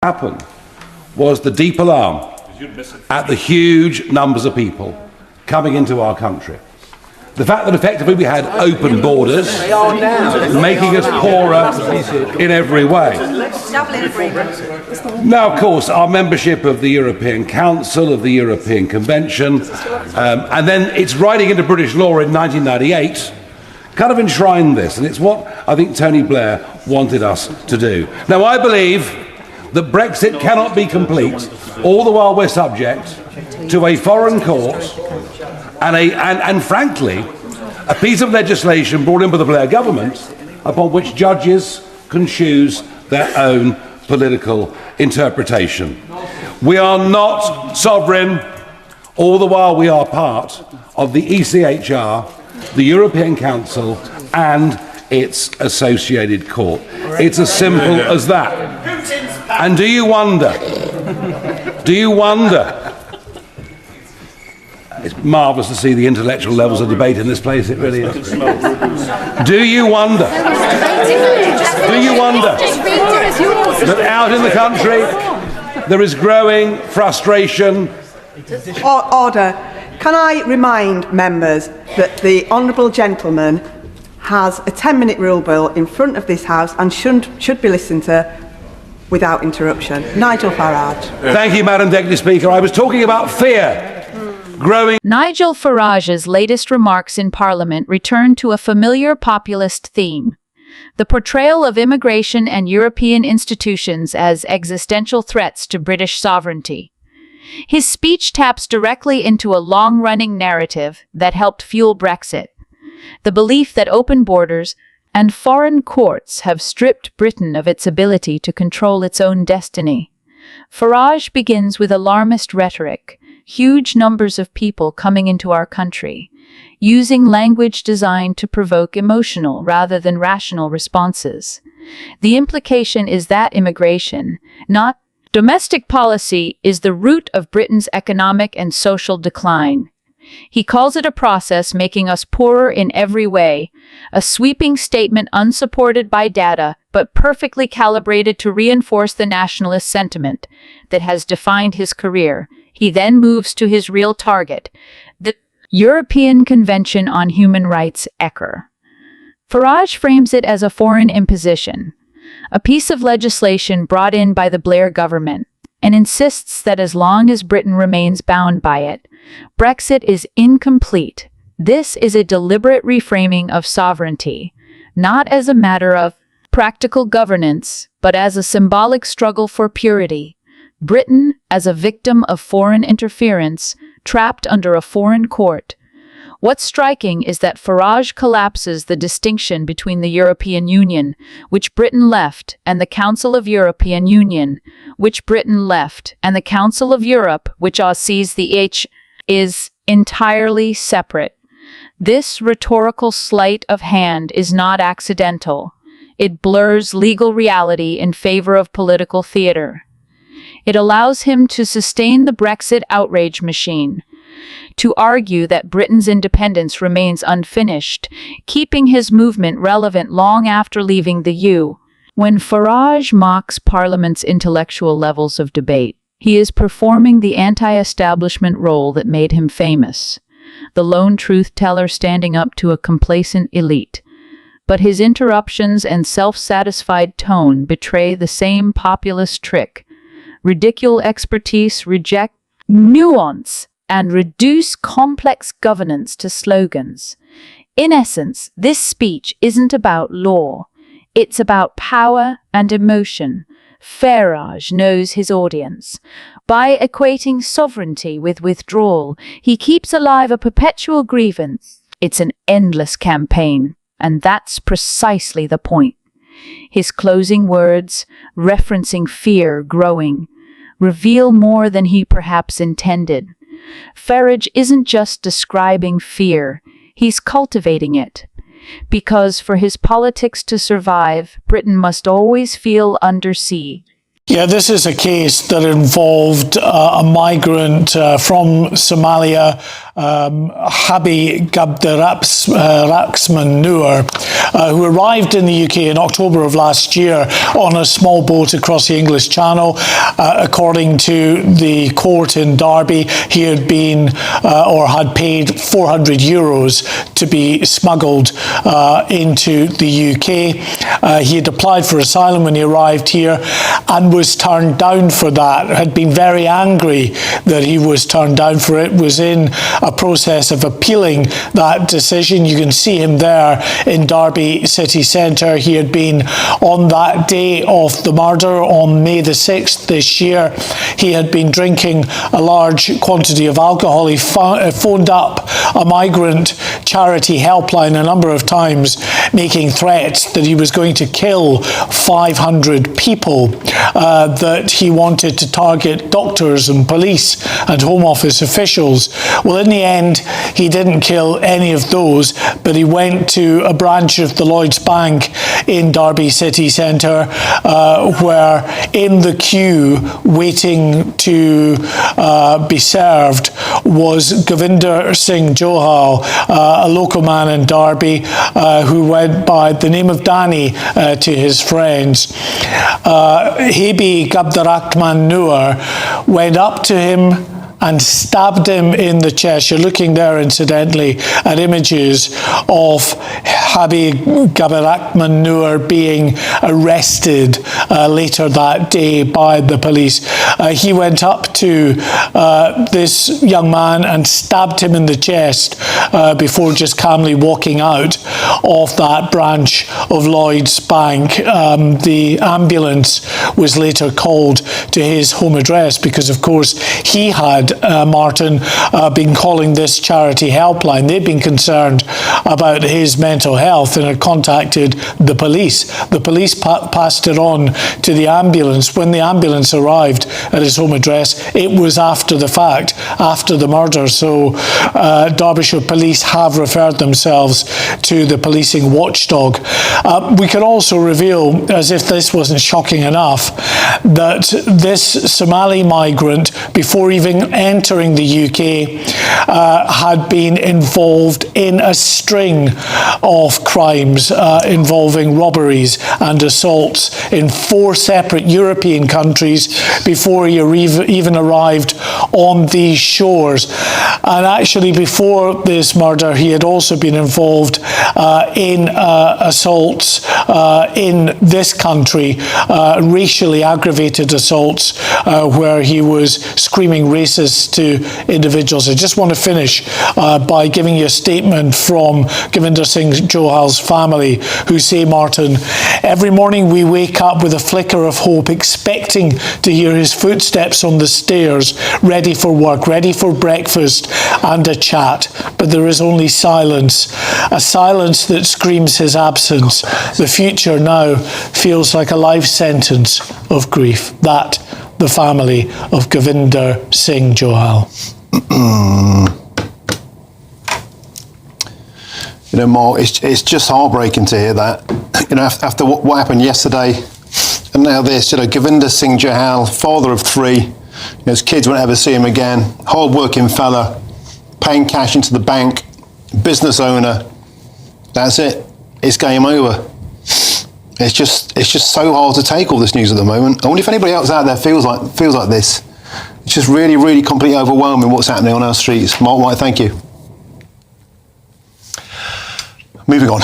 happened was the deep alarm at the huge numbers of people coming into our country. The fact that effectively we had open borders, making us poorer in every way. Now, of course, our membership of the European Council, of the European Convention, and then its writing into British law in 1998 kind of enshrined this, and it's what I think Tony Blair wanted us to do. Now, I believe that Brexit cannot be complete, all the while we're subject to a foreign court and frankly, a piece of legislation brought in by the Blair government upon which judges can choose their own political interpretation. We are not sovereign, all the while we are part of the ECHR, the European Council, and its associated court. It's as simple as that. And do you wonder, it's marvellous to see the intellectual levels of debate in this place, it really is. Do you wonder that out in the country there is growing frustration? Order. Can I remind members that the honourable gentleman has a 10-minute rule bill in front of this House and should be listened to without interruption. Nigel Farage. Thank you, Madam Deputy Speaker. I was talking about fear. Growing. Nigel Farage's latest remarks in Parliament return to a familiar populist theme: the portrayal of immigration and European institutions as existential threats to British sovereignty. His speech taps directly into a long-running narrative that helped fuel Brexit: the belief that open borders and foreign courts have stripped Britain of its ability to control its own destiny. Farage begins with alarmist rhetoric: huge numbers of people coming into our country, using language designed to provoke emotional rather than rational responses. The implication is that immigration, not domestic policy, is the root of Britain's economic and social decline. He calls it a process making us poorer in every way, a sweeping statement unsupported by data, but perfectly calibrated to reinforce the nationalist sentiment that has defined his career. He then moves to his real target, the European Convention on Human Rights, ECHR. Farage frames it as a foreign imposition, a piece of legislation brought in by the Blair government, and insists that as long as Britain remains bound by it, Brexit is incomplete. This is a deliberate reframing of sovereignty, not as a matter of practical governance, but as a symbolic struggle for purity. Britain as a victim of foreign interference, trapped under a foreign court. What's striking is that Farage collapses the distinction between the European Union, which Britain left, and the Council of European Union, which Britain left, and the Council of Europe, which sees the H is entirely separate. This rhetorical sleight of hand is not accidental. It blurs legal reality in favor of political theater. It allows him to sustain the Brexit outrage machine, to argue that Britain's independence remains unfinished, keeping his movement relevant long after leaving the EU. When Farage mocks Parliament's intellectual levels of debate, he is performing the anti-establishment role that made him famous, the lone truth-teller standing up to a complacent elite. But his interruptions and self-satisfied tone betray the same populist trick: ridicule expertise, reject nuance, and reduce complex governance to slogans. In essence, this speech isn't about law. It's about power and emotion. Farage knows his audience. By equating sovereignty with withdrawal, he keeps alive a perpetual grievance. It's an endless campaign, and that's precisely the point. His closing words, referencing fear growing, reveal more than he perhaps intended. Farage isn't just describing fear, he's cultivating it. Because for his politics to survive, Britain must always feel under siege. Yeah, this is a case that involved a migrant from Somalia, Habi Gabderaxman Noor, who arrived in the UK in October of last year on a small boat across the English Channel. According to the court in Derby, he had been or had paid 400 euros to be smuggled into the UK. He had applied for asylum when he arrived here and was turned down for that, had been very angry that he was turned down for it, was in a process of appealing that decision. You can see him there in Derby city centre. He had been on that day of the murder on May the 6th this year. He had been drinking a large quantity of alcohol. He phoned up a migrant charity helpline a number of times, making threats that he was going to kill 500 people, that he wanted to target doctors and police and Home Office officials. Well, in the end, he didn't kill any of those, but he went to a branch of the Lloyds Bank in Derby city centre, where in the queue waiting to be served was Govinder Singh Johal, a local man in Derby who went by the name of Danny to his friends. Habi Gabderaxman Noor went up to him and stabbed him in the chest. You're looking there, incidentally, at images of Habi Gabderaxman Noor being arrested later that day by the police. He went up to this young man and stabbed him in the chest before just calmly walking out of that branch of Lloyds Bank. The ambulance was later called to his home address because, of course, he had Martin been calling this charity helpline. They'd been concerned about his mental health and had contacted the police. The police passed it on to the ambulance. When the ambulance arrived at his home address, it was after the fact, after the murder. So Derbyshire Police have referred themselves to the policing watchdog. We can also reveal, as if this wasn't shocking enough, that this Somali migrant, before even entering the UK, had been involved in a string of crimes involving robberies and assaults in 4 separate European countries before he even arrived on these shores. And actually, before this murder, he had also been involved in assaults in this country, racially aggravated assaults, where he was screaming racist to individuals. I just want to finish by giving you a statement from Govinder Singh Johal's family, who say, Martin, every morning we wake up with a flicker of hope, expecting to hear his footsteps on the stairs, ready for work, ready for breakfast and a chat. But there is only silence, a silence that screams his absence. The future now feels like a life sentence of grief. That the family of Govinder Singh Johal. You know, Mark, it's just heartbreaking to hear that. You know, after what happened yesterday, and now this. You know, Govinder Singh Johal, father of 3. You know, his kids won't ever see him again. Hard-working fella, paying cash into the bank, business owner. That's it. It's game over. It's just so hard to take all this news at the moment. I wonder if anybody else out there feels like this. It's just really, really completely overwhelming what's happening on our streets. Mark White, thank you. Moving on.